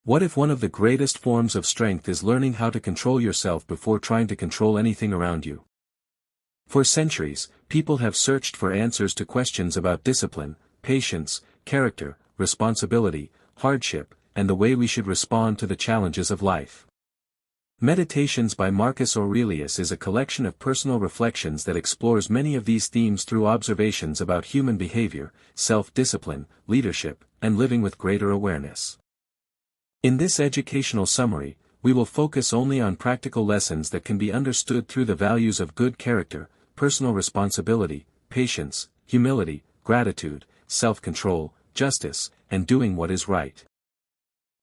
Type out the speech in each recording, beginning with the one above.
What if one of the greatest forms of strength is learning how to control yourself before trying to control anything around you? For centuries, people have searched for answers to questions about discipline, patience, character, responsibility, hardship, and the way we should respond to the challenges of life. Meditations by Marcus Aurelius is a collection of personal reflections that explores many of these themes through observations about human behavior, self-discipline, leadership, and living with greater awareness. In this educational summary, we will focus only on practical lessons that can be understood through the values of good character, personal responsibility, patience, humility, gratitude, self-control, justice, and doing what is right.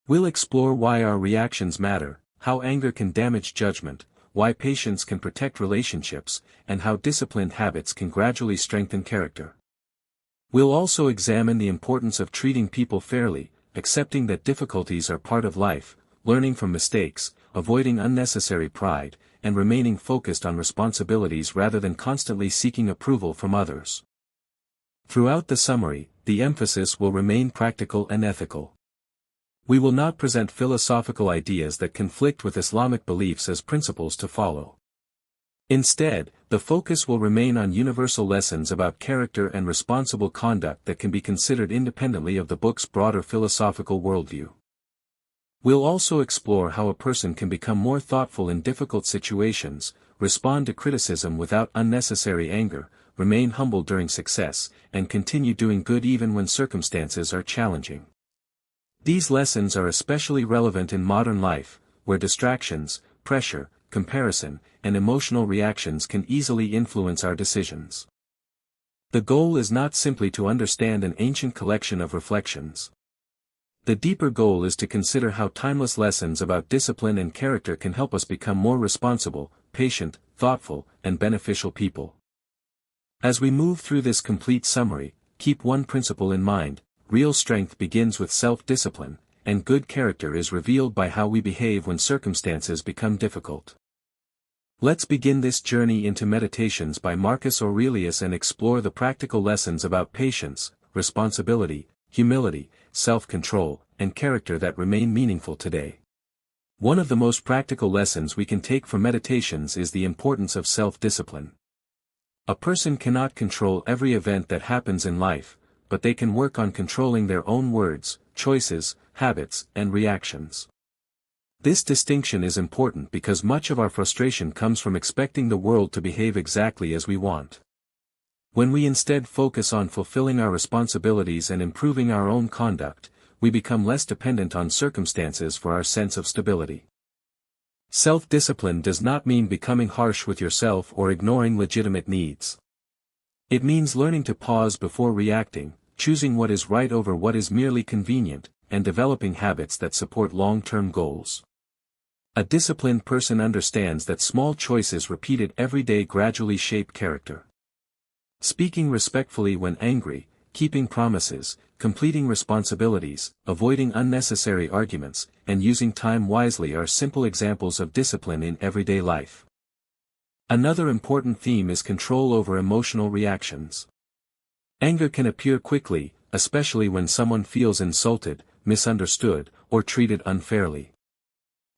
We'll explore why our reactions matter, how anger can damage judgment, why patience can protect relationships, and how disciplined habits can gradually strengthen character. We'll also examine the importance of treating people fairly, accepting that difficulties are part of life, learning from mistakes, avoiding unnecessary pride, and remaining focused on responsibilities rather than constantly seeking approval from others. Throughout the summary, the emphasis will remain practical and ethical. We will not present philosophical ideas that conflict with Islamic beliefs as principles to follow. Instead, the focus will remain on universal lessons about character and responsible conduct that can be considered independently of the book's broader philosophical worldview. We'll also explore how a person can become more thoughtful in difficult situations, respond to criticism without unnecessary anger, remain humble during success, and continue doing good even when circumstances are challenging. These lessons are especially relevant in modern life, where distractions, pressure, comparison, and emotional reactions can easily influence our decisions. The goal is not simply to understand an ancient collection of reflections. The deeper goal is to consider how timeless lessons about discipline and character can help us become more responsible, patient, thoughtful, and beneficial people. As we move through this complete summary, keep one principle in mind: real strength begins with self-discipline, and good character is revealed by how we behave when circumstances become difficult. Let's begin this journey into Meditations by Marcus Aurelius and explore the practical lessons about patience, responsibility, humility, self-control, and character that remain meaningful today. One of the most practical lessons we can take from Meditations is the importance of self-discipline. A person cannot control every event that happens in life, but they can work on controlling their own words, choices, habits, and reactions. This distinction is important because much of our frustration comes from expecting the world to behave exactly as we want. When we instead focus on fulfilling our responsibilities and improving our own conduct, we become less dependent on circumstances for our sense of stability. Self-discipline does not mean becoming harsh with yourself or ignoring legitimate needs. It means learning to pause before reacting, choosing what is right over what is merely convenient, and developing habits that support long-term goals. A disciplined person understands that small choices repeated every day gradually shape character. Speaking respectfully when angry, keeping promises, completing responsibilities, avoiding unnecessary arguments, and using time wisely are simple examples of discipline in everyday life. Another important theme is control over emotional reactions. Anger can appear quickly, especially when someone feels insulted, misunderstood, or treated unfairly.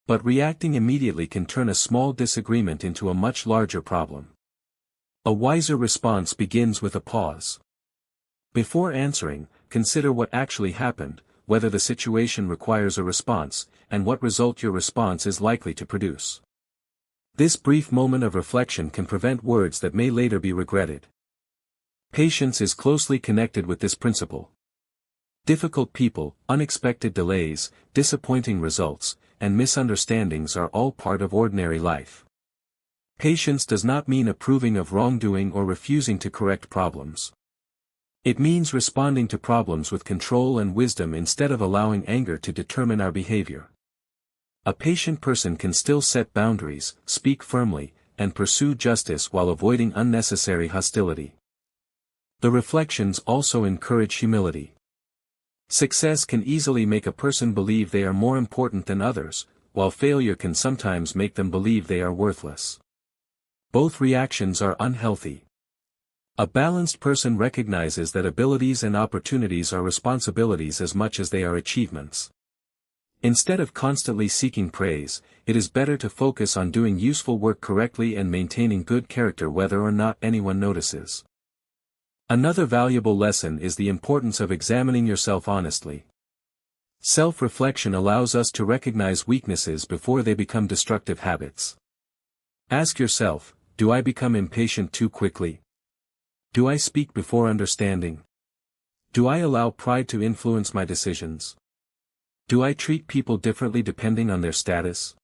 But reacting immediately can turn a small disagreement into a much larger problem. A wiser response begins with a pause. Before answering, consider what actually happened, whether the situation requires a response, and what result your response is likely to produce. This brief moment of reflection can prevent words that may later be regretted. Patience is closely connected with this principle. Difficult people, unexpected delays, disappointing results, and misunderstandings are all part of ordinary life. Patience does not mean approving of wrongdoing or refusing to correct problems. It means responding to problems with control and wisdom instead of allowing anger to determine our behavior. A patient person can still set boundaries, speak firmly, and pursue justice while avoiding unnecessary hostility. The reflections also encourage humility. Success can easily make a person believe they are more important than others, while failure can sometimes make them believe they are worthless. Both reactions are unhealthy. A balanced person recognizes that abilities and opportunities are responsibilities as much as they are achievements. Instead of constantly seeking praise, it is better to focus on doing useful work correctly and maintaining good character whether or not anyone notices. Another valuable lesson is the importance of examining yourself honestly. Self-reflection allows us to recognize weaknesses before they become destructive habits. Ask yourself, do I become impatient too quickly? Do I speak before understanding? Do I allow pride to influence my decisions? Do I treat people differently depending on their status?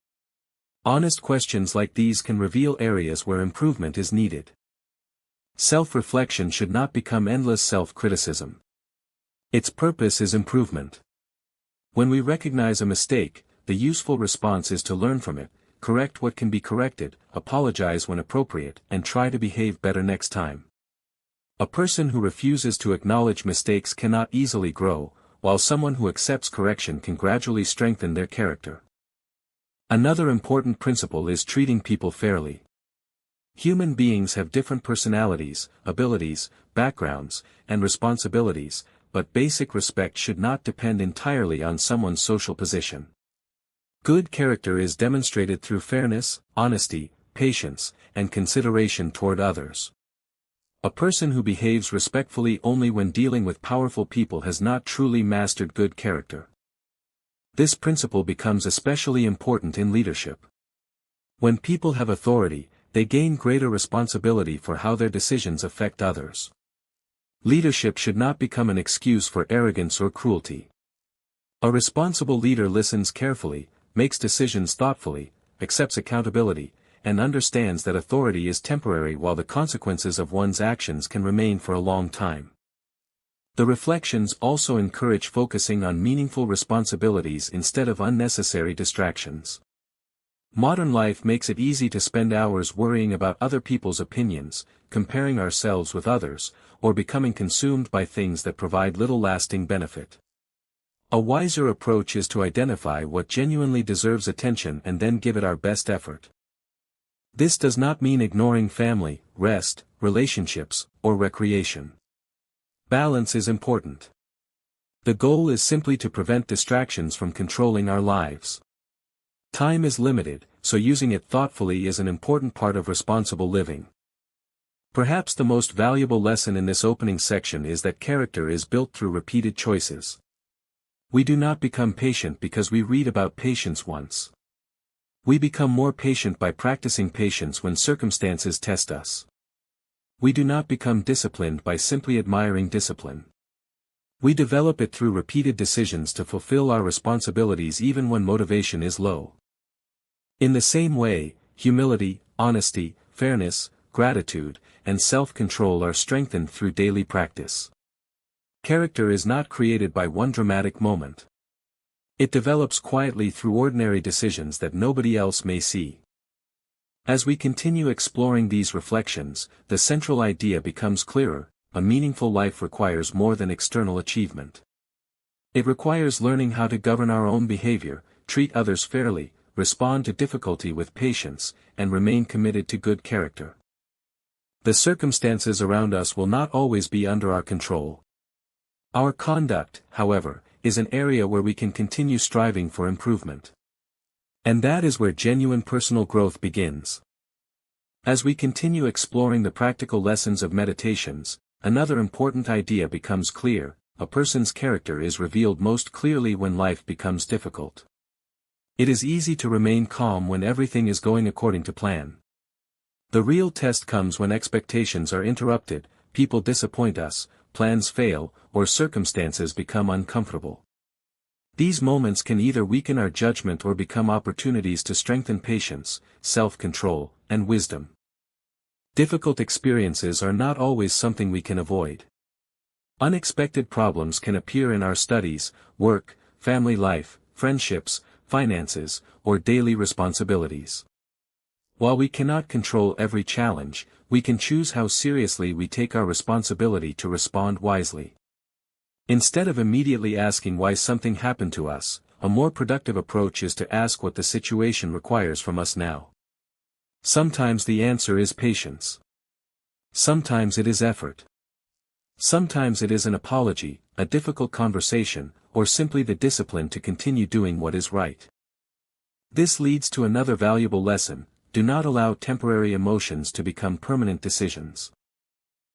Honest questions like these can reveal areas where improvement is needed. Self-reflection should not become endless self-criticism. Its purpose is improvement. When we recognize a mistake, the useful response is to learn from it, correct what can be corrected, apologize when appropriate, and try to behave better next time. A person who refuses to acknowledge mistakes cannot easily grow, while someone who accepts correction can gradually strengthen their character. Another important principle is treating people fairly. Human beings have different personalities, abilities, backgrounds, and responsibilities, but basic respect should not depend entirely on someone's social position. Good character is demonstrated through fairness, honesty, patience, and consideration toward others. A person who behaves respectfully only when dealing with powerful people has not truly mastered good character. This principle becomes especially important in leadership. When people have authority, they gain greater responsibility for how their decisions affect others. Leadership should not become an excuse for arrogance or cruelty. A responsible leader listens carefully, makes decisions thoughtfully, accepts accountability, and understands that authority is temporary while the consequences of one's actions can remain for a long time. The reflections also encourage focusing on meaningful responsibilities instead of unnecessary distractions. Modern life makes it easy to spend hours worrying about other people's opinions, comparing ourselves with others, or becoming consumed by things that provide little lasting benefit. A wiser approach is to identify what genuinely deserves attention and then give it our best effort. This does not mean ignoring family, rest, relationships, or recreation. Balance is important. The goal is simply to prevent distractions from controlling our lives. Time is limited, so using it thoughtfully is an important part of responsible living. Perhaps the most valuable lesson in this opening section is that character is built through repeated choices. We do not become patient because we read about patience once. We become more patient by practicing patience when circumstances test us. We do not become disciplined by simply admiring discipline. We develop it through repeated decisions to fulfill our responsibilities even when motivation is low. In the same way, humility, honesty, fairness, gratitude, and self-control are strengthened through daily practice. Character is not created by one dramatic moment. It develops quietly through ordinary decisions that nobody else may see. As we continue exploring these reflections, the central idea becomes clearer: a meaningful life requires more than external achievement. It requires learning how to govern our own behavior, treat others fairly, respond to difficulty with patience, and remain committed to good character. The circumstances around us will not always be under our control. Our conduct, however, is an area where we can continue striving for improvement. And that is where genuine personal growth begins. As we continue exploring the practical lessons of meditations, another important idea becomes clear: a person's character is revealed most clearly when life becomes difficult. It is easy to remain calm when everything is going according to plan. The real test comes when expectations are interrupted, people disappoint us, plans fail, or circumstances become uncomfortable. These moments can either weaken our judgment or become opportunities to strengthen patience, self-control, and wisdom. Difficult experiences are not always something we can avoid. Unexpected problems can appear in our studies, work, family life, friendships, finances, or daily responsibilities. While we cannot control every challenge, we can choose how seriously we take our responsibility to respond wisely. Instead of immediately asking why something happened to us, a more productive approach is to ask what the situation requires from us now. Sometimes the answer is patience. Sometimes it is effort. Sometimes it is an apology, a difficult conversation, or simply the discipline to continue doing what is right. This leads to another valuable lesson: do not allow temporary emotions to become permanent decisions.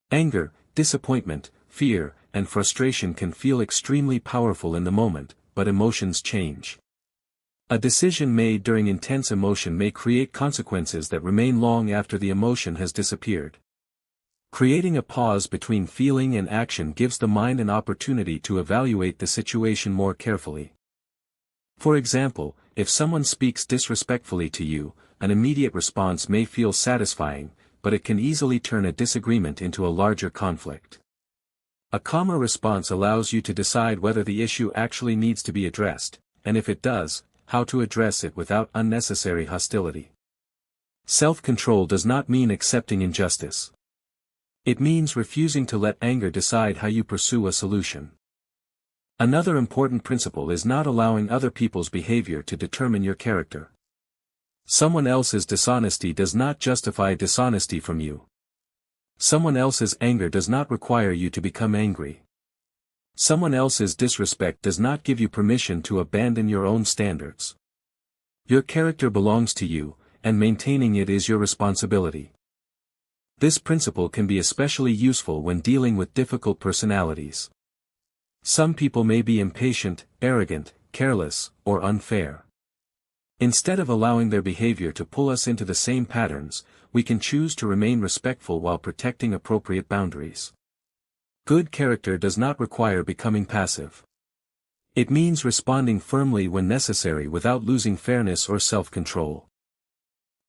Anger, disappointment, fear, and frustration can feel extremely powerful in the moment, but emotions change. A decision made during intense emotion may create consequences that remain long after the emotion has disappeared. Creating a pause between feeling and action gives the mind an opportunity to evaluate the situation more carefully. For example, if someone speaks disrespectfully to you, an immediate response may feel satisfying, but it can easily turn a disagreement into a larger conflict. A calmer response allows you to decide whether the issue actually needs to be addressed, and if it does, how to address it without unnecessary hostility. Self-control does not mean accepting injustice. It means refusing to let anger decide how you pursue a solution. Another important principle is not allowing other people's behavior to determine your character. Someone else's dishonesty does not justify dishonesty from you. Someone else's anger does not require you to become angry. Someone else's disrespect does not give you permission to abandon your own standards. Your character belongs to you, and maintaining it is your responsibility. This principle can be especially useful when dealing with difficult personalities. Some people may be impatient, arrogant, careless, or unfair. Instead of allowing their behavior to pull us into the same patterns, we can choose to remain respectful while protecting appropriate boundaries. Good character does not require becoming passive. It means responding firmly when necessary without losing fairness or self-control.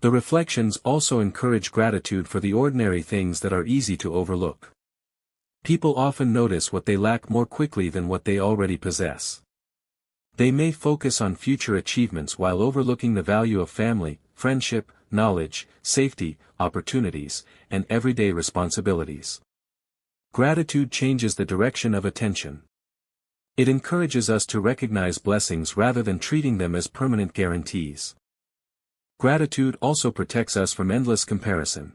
The reflections also encourage gratitude for the ordinary things that are easy to overlook. People often notice what they lack more quickly than what they already possess. They may focus on future achievements while overlooking the value of family, friendship, knowledge, safety, opportunities, and everyday responsibilities. Gratitude changes the direction of attention. It encourages us to recognize blessings rather than treating them as permanent guarantees. Gratitude also protects us from endless comparison.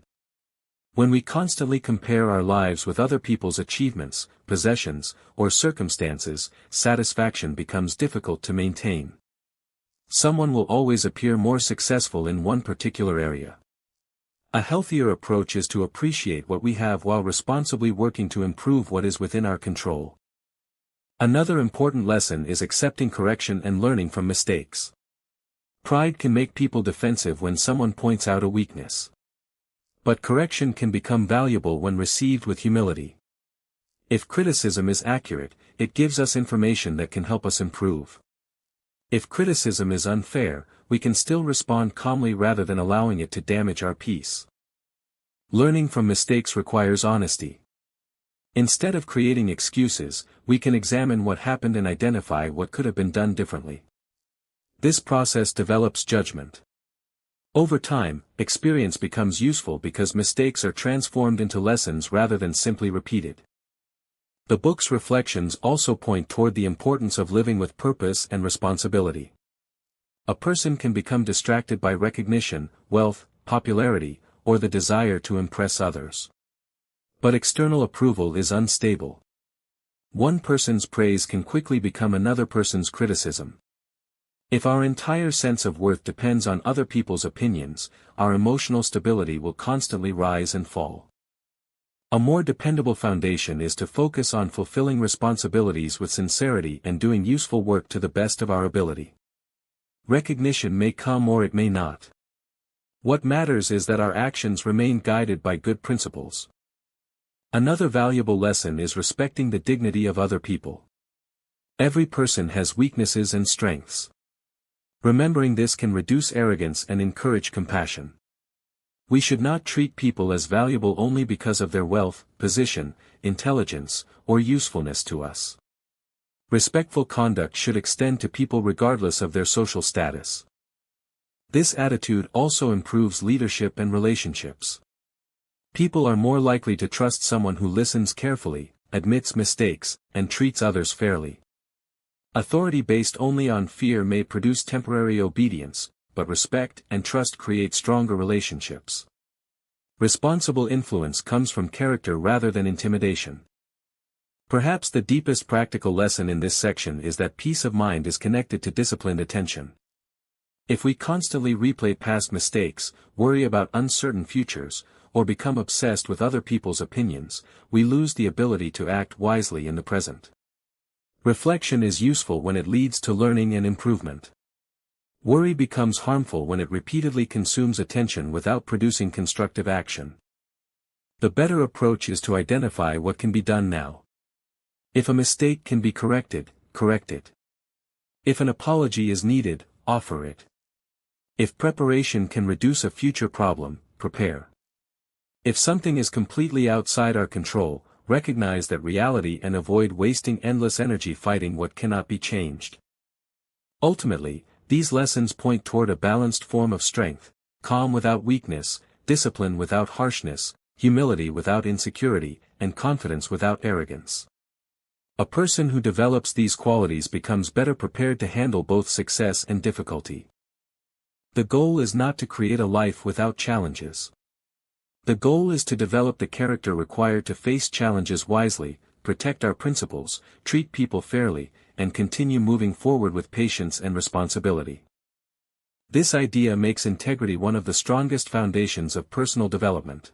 When we constantly compare our lives with other people's achievements, possessions, or circumstances, satisfaction becomes difficult to maintain. Someone will always appear more successful in one particular area. A healthier approach is to appreciate what we have while responsibly working to improve what is within our control. Another important lesson is accepting correction and learning from mistakes. Pride can make people defensive when someone points out a weakness. But correction can become valuable when received with humility. If criticism is accurate, it gives us information that can help us improve. If criticism is unfair, we can still respond calmly rather than allowing it to damage our peace. Learning from mistakes requires honesty. Instead of creating excuses, we can examine what happened and identify what could have been done differently. This process develops judgment. Over time, experience becomes useful because mistakes are transformed into lessons rather than simply repeated. The book's reflections also point toward the importance of living with purpose and responsibility. A person can become distracted by recognition, wealth, popularity, or the desire to impress others. But external approval is unstable. One person's praise can quickly become another person's criticism. If our entire sense of worth depends on other people's opinions, our emotional stability will constantly rise and fall. A more dependable foundation is to focus on fulfilling responsibilities with sincerity and doing useful work to the best of our ability. Recognition may come or it may not. What matters is that our actions remain guided by good principles. Another valuable lesson is respecting the dignity of other people. Every person has weaknesses and strengths. Remembering this can reduce arrogance and encourage compassion. We should not treat people as valuable only because of their wealth, position, intelligence, or usefulness to us. Respectful conduct should extend to people regardless of their social status. This attitude also improves leadership and relationships. People are more likely to trust someone who listens carefully, admits mistakes, and treats others fairly. Authority based only on fear may produce temporary obedience, but respect and trust create stronger relationships. Responsible influence comes from character rather than intimidation. Perhaps the deepest practical lesson in this section is that peace of mind is connected to disciplined attention. If we constantly replay past mistakes, worry about uncertain futures, or become obsessed with other people's opinions, we lose the ability to act wisely in the present. Reflection is useful when it leads to learning and improvement. Worry becomes harmful when it repeatedly consumes attention without producing constructive action. The better approach is to identify what can be done now. If a mistake can be corrected, correct it. If an apology is needed, offer it. If preparation can reduce a future problem, prepare. If something is completely outside our control, recognize that reality and avoid wasting endless energy fighting what cannot be changed. Ultimately, these lessons point toward a balanced form of strength, calm without weakness, discipline without harshness, humility without insecurity, and confidence without arrogance. A person who develops these qualities becomes better prepared to handle both success and difficulty. The goal is not to create a life without challenges. The goal is to develop the character required to face challenges wisely, protect our principles, treat people fairly, and continue moving forward with patience and responsibility. This idea makes integrity one of the strongest foundations of personal development.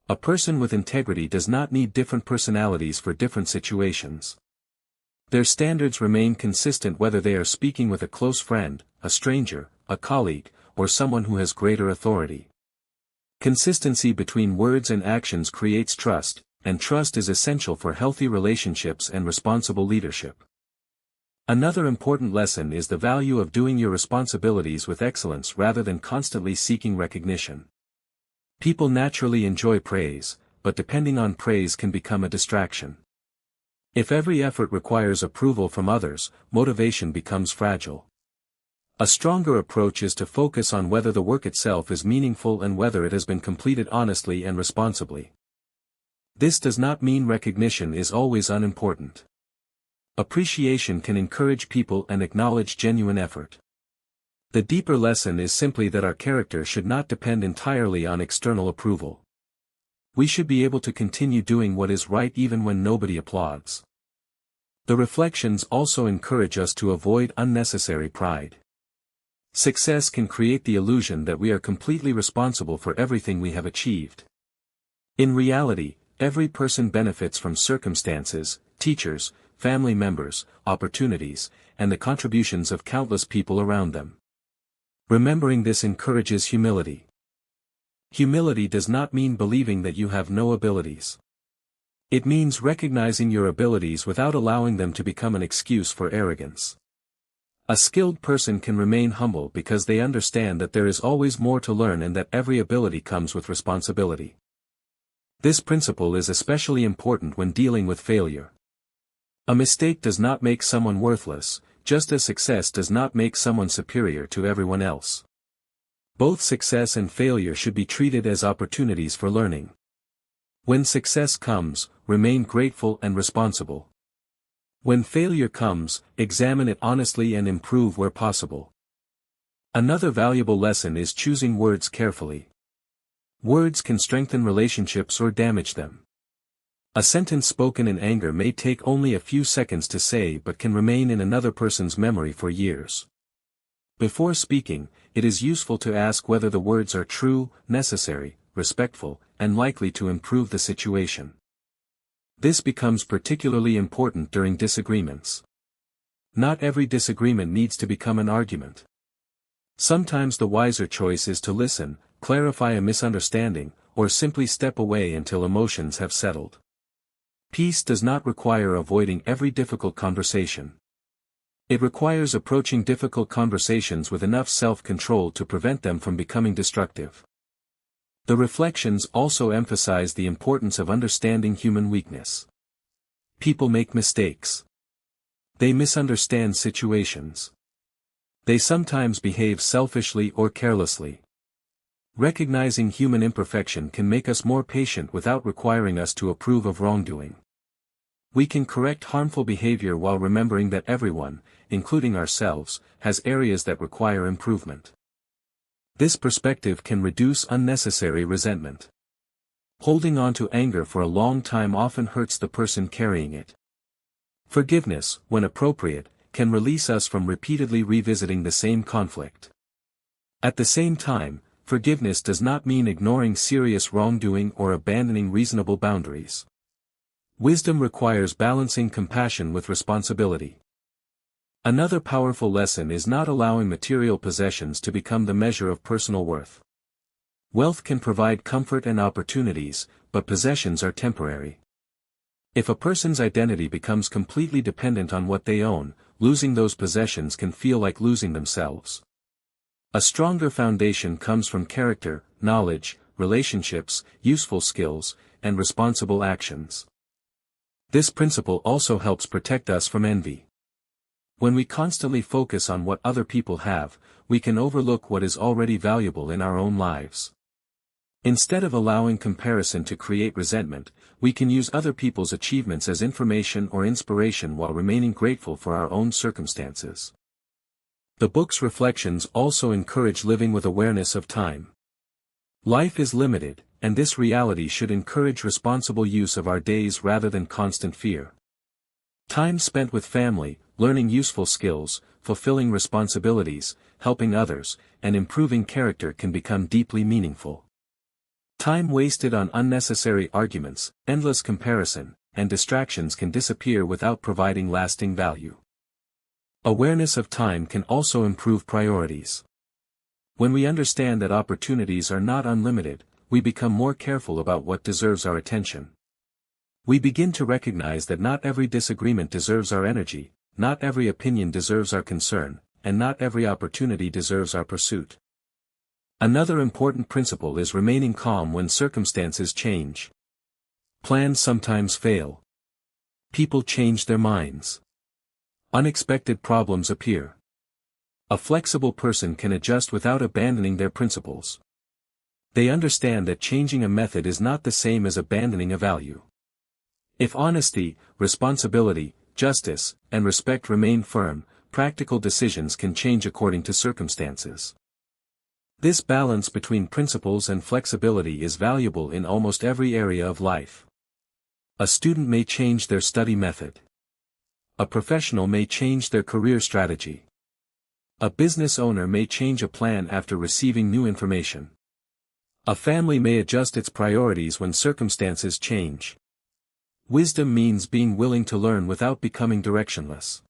A person with integrity does not need different personalities for different situations. Their standards remain consistent whether they are speaking with a close friend, a stranger, a colleague, or someone who has greater authority. Consistency between words and actions creates trust, and trust is essential for healthy relationships and responsible leadership. Another important lesson is the value of doing your responsibilities with excellence rather than constantly seeking recognition. People naturally enjoy praise, but depending on praise can become a distraction. If every effort requires approval from others, motivation becomes fragile. A stronger approach is to focus on whether the work itself is meaningful and whether it has been completed honestly and responsibly. This does not mean recognition is always unimportant. Appreciation can encourage people and acknowledge genuine effort. The deeper lesson is simply that our character should not depend entirely on external approval. We should be able to continue doing what is right even when nobody applauds. The reflections also encourage us to avoid unnecessary pride. Success can create the illusion that we are completely responsible for everything we have achieved. In reality, every person benefits from circumstances, teachers, family members, opportunities, and the contributions of countless people around them. Remembering this encourages humility. Humility does not mean believing that you have no abilities. It means recognizing your abilities without allowing them to become an excuse for arrogance. A skilled person can remain humble because they understand that there is always more to learn and that every ability comes with responsibility. This principle is especially important when dealing with failure. A mistake does not make someone worthless, just as success does not make someone superior to everyone else. Both success and failure should be treated as opportunities for learning. When success comes, remain grateful and responsible. When failure comes, examine it honestly and improve where possible. Another valuable lesson is choosing words carefully. Words can strengthen relationships or damage them. A sentence spoken in anger may take only a few seconds to say but can remain in another person's memory for years. Before speaking, it is useful to ask whether the words are true, necessary, respectful, and likely to improve the situation. This becomes particularly important during disagreements. Not every disagreement needs to become an argument. Sometimes the wiser choice is to listen, clarify a misunderstanding, or simply step away until emotions have settled. Peace does not require avoiding every difficult conversation. It requires approaching difficult conversations with enough self-control to prevent them from becoming destructive. The reflections also emphasize the importance of understanding human weakness. People make mistakes. They misunderstand situations. They sometimes behave selfishly or carelessly. Recognizing human imperfection can make us more patient without requiring us to approve of wrongdoing. We can correct harmful behavior while remembering that everyone, including ourselves, has areas that require improvement. This perspective can reduce unnecessary resentment. Holding on to anger for a long time often hurts the person carrying it. Forgiveness, when appropriate, can release us from repeatedly revisiting the same conflict. At the same time, forgiveness does not mean ignoring serious wrongdoing or abandoning reasonable boundaries. Wisdom requires balancing compassion with responsibility. Another powerful lesson is not allowing material possessions to become the measure of personal worth. Wealth can provide comfort and opportunities, but possessions are temporary. If a person's identity becomes completely dependent on what they own, losing those possessions can feel like losing themselves. A stronger foundation comes from character, knowledge, relationships, useful skills, and responsible actions. This principle also helps protect us from envy. When we constantly focus on what other people have, we can overlook what is already valuable in our own lives. Instead of allowing comparison to create resentment, we can use other people's achievements as information or inspiration while remaining grateful for our own circumstances. The book's reflections also encourage living with awareness of time. Life is limited, and this reality should encourage responsible use of our days rather than constant fear. Time spent with family, learning useful skills, fulfilling responsibilities, helping others, and improving character can become deeply meaningful. Time wasted on unnecessary arguments, endless comparison, and distractions can disappear without providing lasting value. Awareness of time can also improve priorities. When we understand that opportunities are not unlimited, we become more careful about what deserves our attention. We begin to recognize that not every disagreement deserves our energy, not every opinion deserves our concern, and not every opportunity deserves our pursuit. Another important principle is remaining calm when circumstances change. Plans sometimes fail. People change their minds. Unexpected problems appear. A flexible person can adjust without abandoning their principles. They understand that changing a method is not the same as abandoning a value. If honesty, responsibility, justice, and respect remain firm, practical decisions can change according to circumstances. This balance between principles and flexibility is valuable in almost every area of life. A student may change their study method. A professional may change their career strategy. A business owner may change a plan after receiving new information. A family may adjust its priorities when circumstances change. Wisdom means being willing to learn without becoming directionless.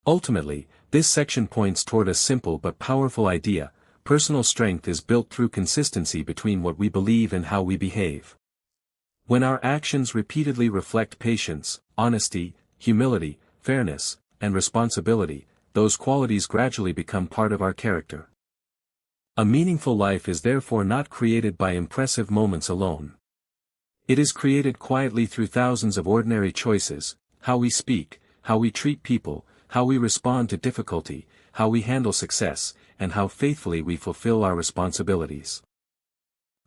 Ultimately, this section points toward a simple but powerful idea: personal strength is built through consistency between what we believe and how we behave. When our actions repeatedly reflect patience, honesty, humility, fairness, and responsibility, those qualities gradually become part of our character. A meaningful life is therefore not created by impressive moments alone. It is created quietly through thousands of ordinary choices: how we speak, how we treat people, how we respond to difficulty, how we handle success, and how faithfully we fulfill our responsibilities.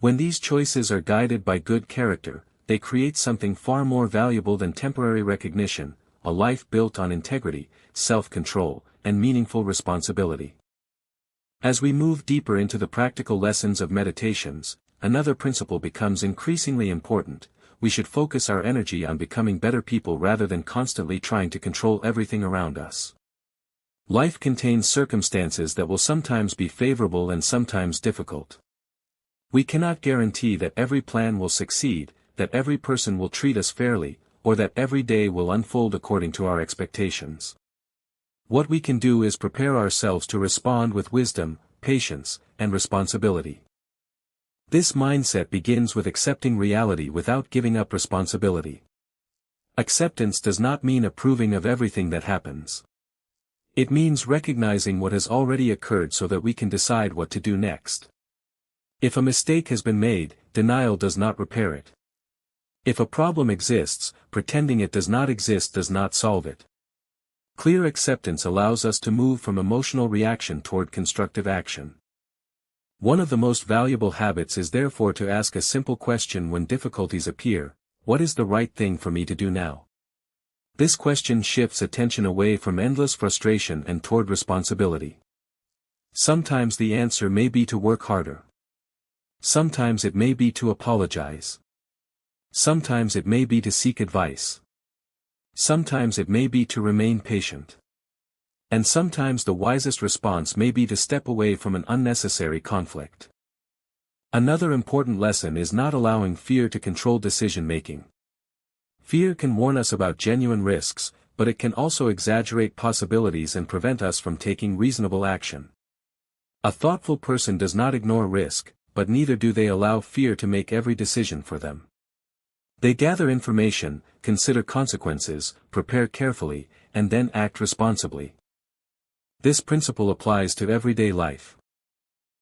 When these choices are guided by good character, they create something far more valuable than temporary recognition: a life built on integrity, self-control, and meaningful responsibility. As we move deeper into the practical lessons of meditations, another principle becomes increasingly important: we should focus our energy on becoming better people rather than constantly trying to control everything around us. Life contains circumstances that will sometimes be favorable and sometimes difficult. We cannot guarantee that every plan will succeed, that every person will treat us fairly, or that every day will unfold according to our expectations. What we can do is prepare ourselves to respond with wisdom, patience, and responsibility. This mindset begins with accepting reality without giving up responsibility. Acceptance does not mean approving of everything that happens. It means recognizing what has already occurred so that we can decide what to do next. If a mistake has been made, denial does not repair it. If a problem exists, pretending it does not exist does not solve it. Clear acceptance allows us to move from emotional reaction toward constructive action. One of the most valuable habits is therefore to ask a simple question when difficulties appear: what is the right thing for me to do now? This question shifts attention away from endless frustration and toward responsibility. Sometimes the answer may be to work harder. Sometimes it may be to apologize. Sometimes it may be to seek advice. Sometimes it may be to remain patient. And sometimes the wisest response may be to step away from an unnecessary conflict. Another important lesson is not allowing fear to control decision-making. Fear can warn us about genuine risks, but it can also exaggerate possibilities and prevent us from taking reasonable action. A thoughtful person does not ignore risk, but neither do they allow fear to make every decision for them. They gather information, consider consequences, prepare carefully, and then act responsibly. This principle applies to everyday life.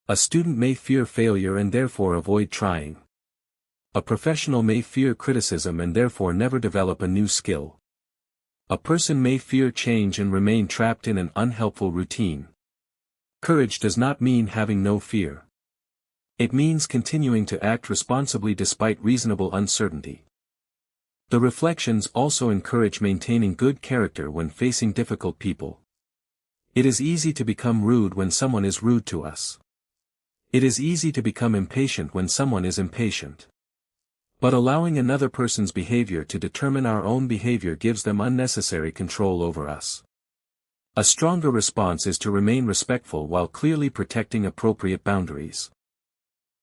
A student may fear failure and therefore avoid trying. A professional may fear criticism and therefore never develop a new skill. A person may fear change and remain trapped in an unhelpful routine. Courage does not mean having no fear. It means continuing to act responsibly despite reasonable uncertainty. The reflections also encourage maintaining good character when facing difficult people. It is easy to become rude when someone is rude to us. It is easy to become impatient when someone is impatient. But allowing another person's behavior to determine our own behavior gives them unnecessary control over us. A stronger response is to remain respectful while clearly protecting appropriate boundaries.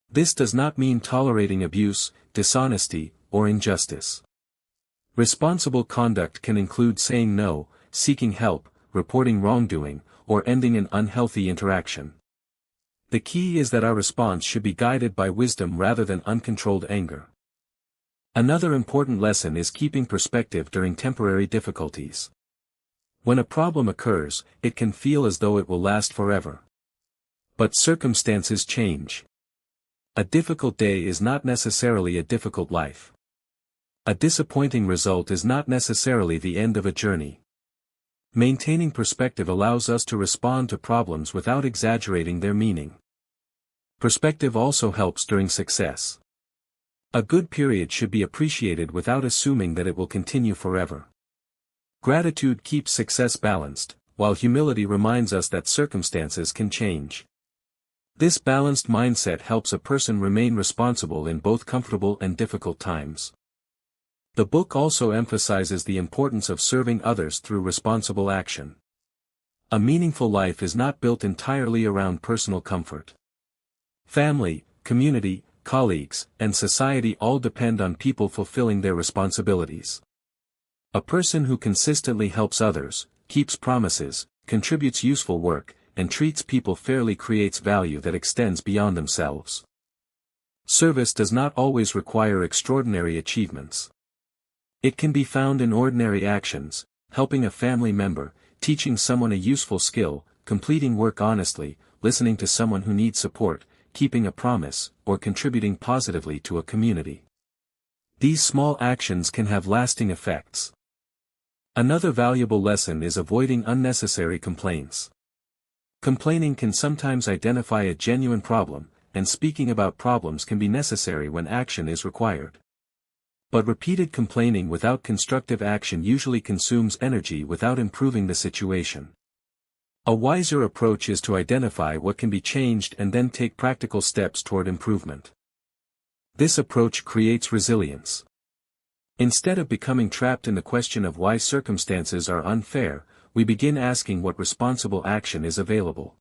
This does not mean tolerating abuse, dishonesty, or injustice. Responsible conduct can include saying no, seeking help, reporting wrongdoing, or ending an unhealthy interaction. The key is that our response should be guided by wisdom rather than uncontrolled anger. Another important lesson is keeping perspective during temporary difficulties. When a problem occurs, it can feel as though it will last forever. But circumstances change. A difficult day is not necessarily a difficult life. A disappointing result is not necessarily the end of a journey. Maintaining perspective allows us to respond to problems without exaggerating their meaning. Perspective also helps during success. A good period should be appreciated without assuming that it will continue forever. Gratitude keeps success balanced, while humility reminds us that circumstances can change. This balanced mindset helps a person remain responsible in both comfortable and difficult times. The book also emphasizes the importance of serving others through responsible action. A meaningful life is not built entirely around personal comfort. Family, community, colleagues, and society all depend on people fulfilling their responsibilities. A person who consistently helps others, keeps promises, contributes useful work, and treats people fairly creates value that extends beyond themselves. Service does not always require extraordinary achievements. It can be found in ordinary actions, helping a family member, teaching someone a useful skill, completing work honestly, listening to someone who needs support, keeping a promise, or contributing positively to a community. These small actions can have lasting effects. Another valuable lesson is avoiding unnecessary complaints. Complaining can sometimes identify a genuine problem, and speaking about problems can be necessary when action is required. But repeated complaining without constructive action usually consumes energy without improving the situation. A wiser approach is to identify what can be changed and then take practical steps toward improvement. This approach creates resilience. Instead of becoming trapped in the question of why circumstances are unfair, we begin asking what responsible action is available.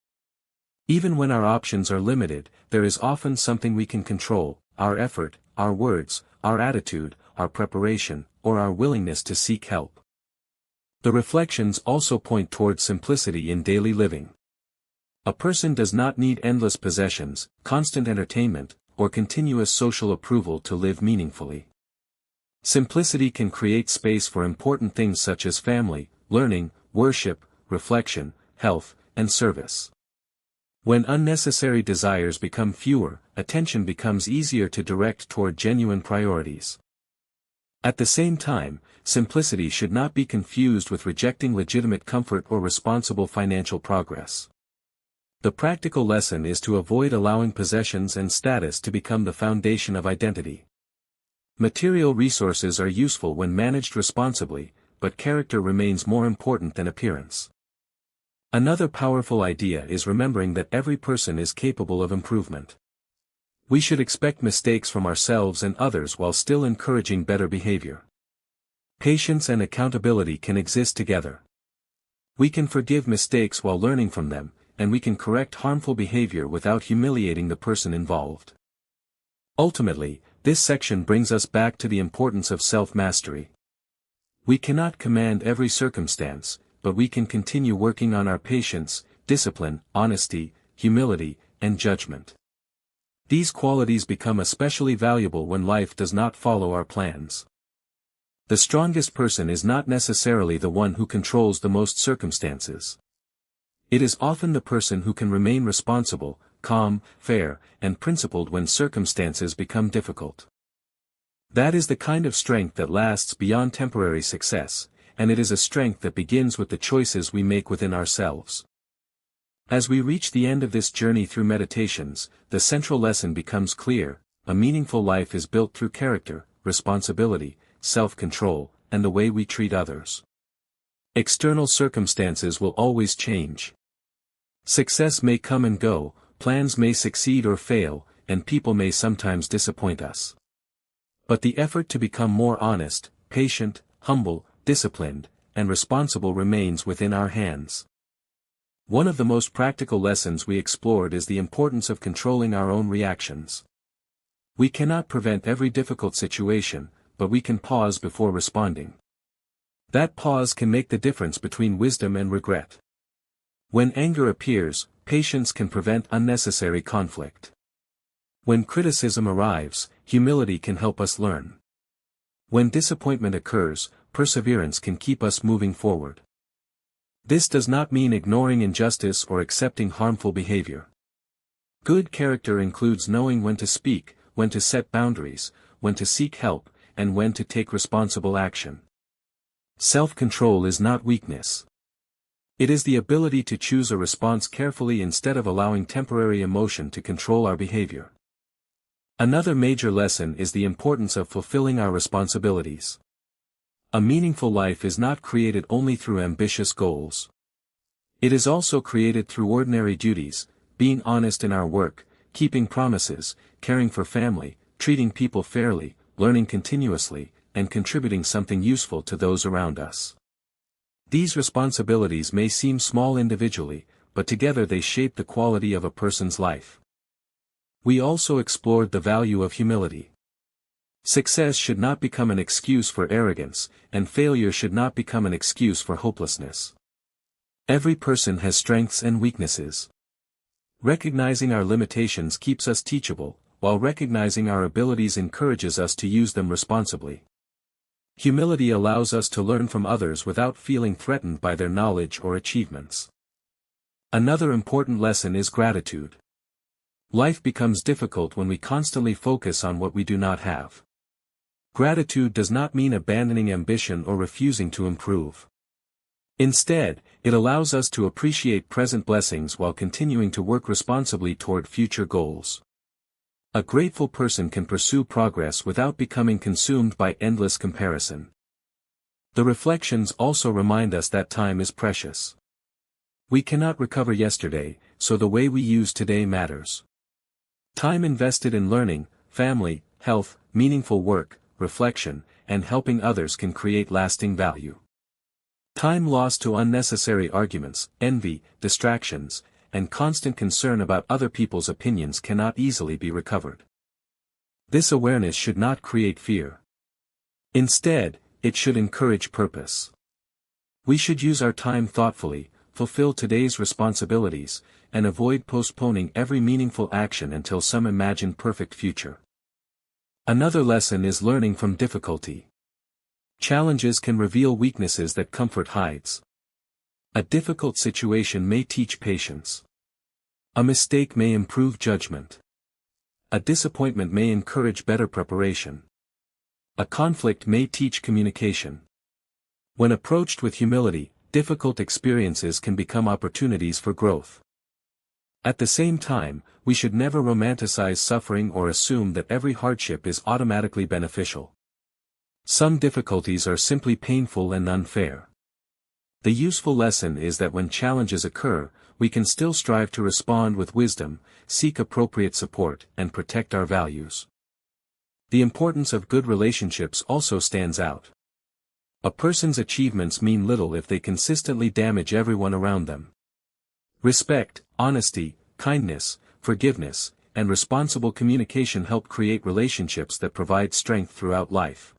Even when our options are limited, there is often something we can control: our effort, our words, our attitude, our preparation, or our willingness to seek help. The reflections also point towards simplicity in daily living. A person does not need endless possessions, constant entertainment, or continuous social approval to live meaningfully. Simplicity can create space for important things such as family, learning, worship, reflection, health, and service. When unnecessary desires become fewer, attention becomes easier to direct toward genuine priorities. At the same time, simplicity should not be confused with rejecting legitimate comfort or responsible financial progress. The practical lesson is to avoid allowing possessions and status to become the foundation of identity. Material resources are useful when managed responsibly, but character remains more important than appearance. Another powerful idea is remembering that every person is capable of improvement. We should expect mistakes from ourselves and others while still encouraging better behavior. Patience and accountability can exist together. We can forgive mistakes while learning from them, and we can correct harmful behavior without humiliating the person involved. Ultimately, this section brings us back to the importance of self-mastery. We cannot command every circumstance, but we can continue working on our patience, discipline, honesty, humility, and judgment. These qualities become especially valuable when life does not follow our plans. The strongest person is not necessarily the one who controls the most circumstances. It is often the person who can remain responsible, calm, fair, and principled when circumstances become difficult. That is the kind of strength that lasts beyond temporary success, and it is a strength that begins with the choices we make within ourselves. As we reach the end of this journey through meditations, the central lesson becomes clear: a meaningful life is built through character, responsibility, self-control, and the way we treat others. External circumstances will always change. Success may come and go, plans may succeed or fail, and people may sometimes disappoint us. But the effort to become more honest, patient, humble, disciplined, and responsible remains within our hands. One of the most practical lessons we explored is the importance of controlling our own reactions. We cannot prevent every difficult situation, but we can pause before responding. That pause can make the difference between wisdom and regret. When anger appears, patience can prevent unnecessary conflict. When criticism arrives, humility can help us learn. When disappointment occurs, perseverance can keep us moving forward. This does not mean ignoring injustice or accepting harmful behavior. Good character includes knowing when to speak, when to set boundaries, when to seek help, and when to take responsible action. Self-control is not weakness. It is the ability to choose a response carefully instead of allowing temporary emotion to control our behavior. Another major lesson is the importance of fulfilling our responsibilities. A meaningful life is not created only through ambitious goals. It is also created through ordinary duties: being honest in our work, keeping promises, caring for family, treating people fairly, learning continuously, and contributing something useful to those around us. These responsibilities may seem small individually, but together they shape the quality of a person's life. We also explored the value of humility. Success should not become an excuse for arrogance, and failure should not become an excuse for hopelessness. Every person has strengths and weaknesses. Recognizing our limitations keeps us teachable, while recognizing our abilities encourages us to use them responsibly. Humility allows us to learn from others without feeling threatened by their knowledge or achievements. Another important lesson is gratitude. Life becomes difficult when we constantly focus on what we do not have. Gratitude does not mean abandoning ambition or refusing to improve. Instead, it allows us to appreciate present blessings while continuing to work responsibly toward future goals. A grateful person can pursue progress without becoming consumed by endless comparison. The reflections also remind us that time is precious. We cannot recover yesterday, so the way we use today matters. Time invested in learning, family, health, meaningful work, reflection, and helping others can create lasting value. Time lost to unnecessary arguments, envy, distractions, and constant concern about other people's opinions cannot easily be recovered. This awareness should not create fear. Instead, it should encourage purpose. We should use our time thoughtfully, fulfill today's responsibilities, and avoid postponing every meaningful action until some imagined perfect future. Another lesson is learning from difficulty. Challenges can reveal weaknesses that comfort hides. A difficult situation may teach patience. A mistake may improve judgment. A disappointment may encourage better preparation. A conflict may teach communication. When approached with humility, difficult experiences can become opportunities for growth. At the same time, we should never romanticize suffering or assume that every hardship is automatically beneficial. Some difficulties are simply painful and unfair. The useful lesson is that when challenges occur, we can still strive to respond with wisdom, seek appropriate support, and protect our values. The importance of good relationships also stands out. A person's achievements mean little if they consistently damage everyone around them. Respect, honesty, kindness, forgiveness, and responsible communication help create relationships that provide strength throughout life.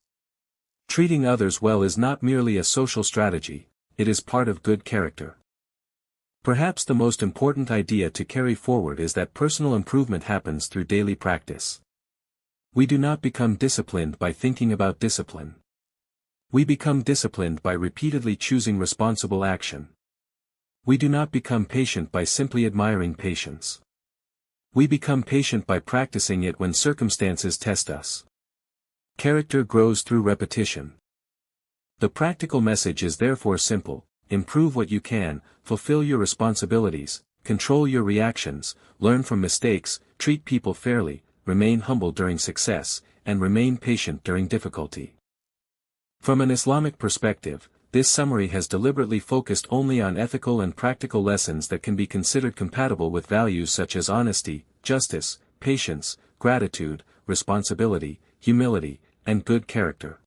Treating others well is not merely a social strategy, it is part of good character. Perhaps the most important idea to carry forward is that personal improvement happens through daily practice. We do not become disciplined by thinking about discipline. We become disciplined by repeatedly choosing responsible action. We do not become patient by simply admiring patience. We become patient by practicing it when circumstances test us. Character grows through repetition. The practical message is therefore simple: improve what you can, fulfill your responsibilities, control your reactions, learn from mistakes, treat people fairly, remain humble during success, and remain patient during difficulty. From an Islamic perspective, this summary has deliberately focused only on ethical and practical lessons that can be considered compatible with values such as honesty, justice, patience, gratitude, responsibility, humility, and good character.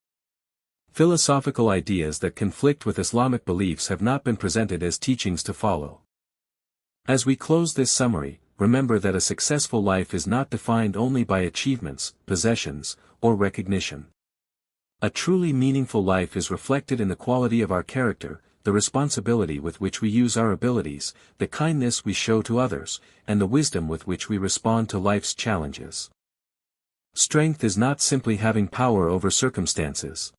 Philosophical ideas that conflict with Islamic beliefs have not been presented as teachings to follow. As we close this summary, remember that a successful life is not defined only by achievements, possessions, or recognition. A truly meaningful life is reflected in the quality of our character, the responsibility with which we use our abilities, the kindness we show to others, and the wisdom with which we respond to life's challenges. Strength is not simply having power over circumstances.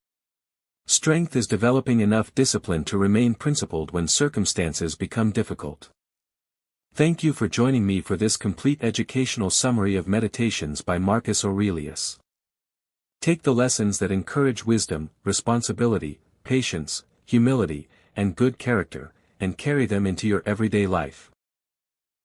Strength is developing enough discipline to remain principled when circumstances become difficult. Thank you for joining me for this complete educational summary of Meditations by Marcus Aurelius. Take the lessons that encourage wisdom, responsibility, patience, humility, and good character, and carry them into your everyday life.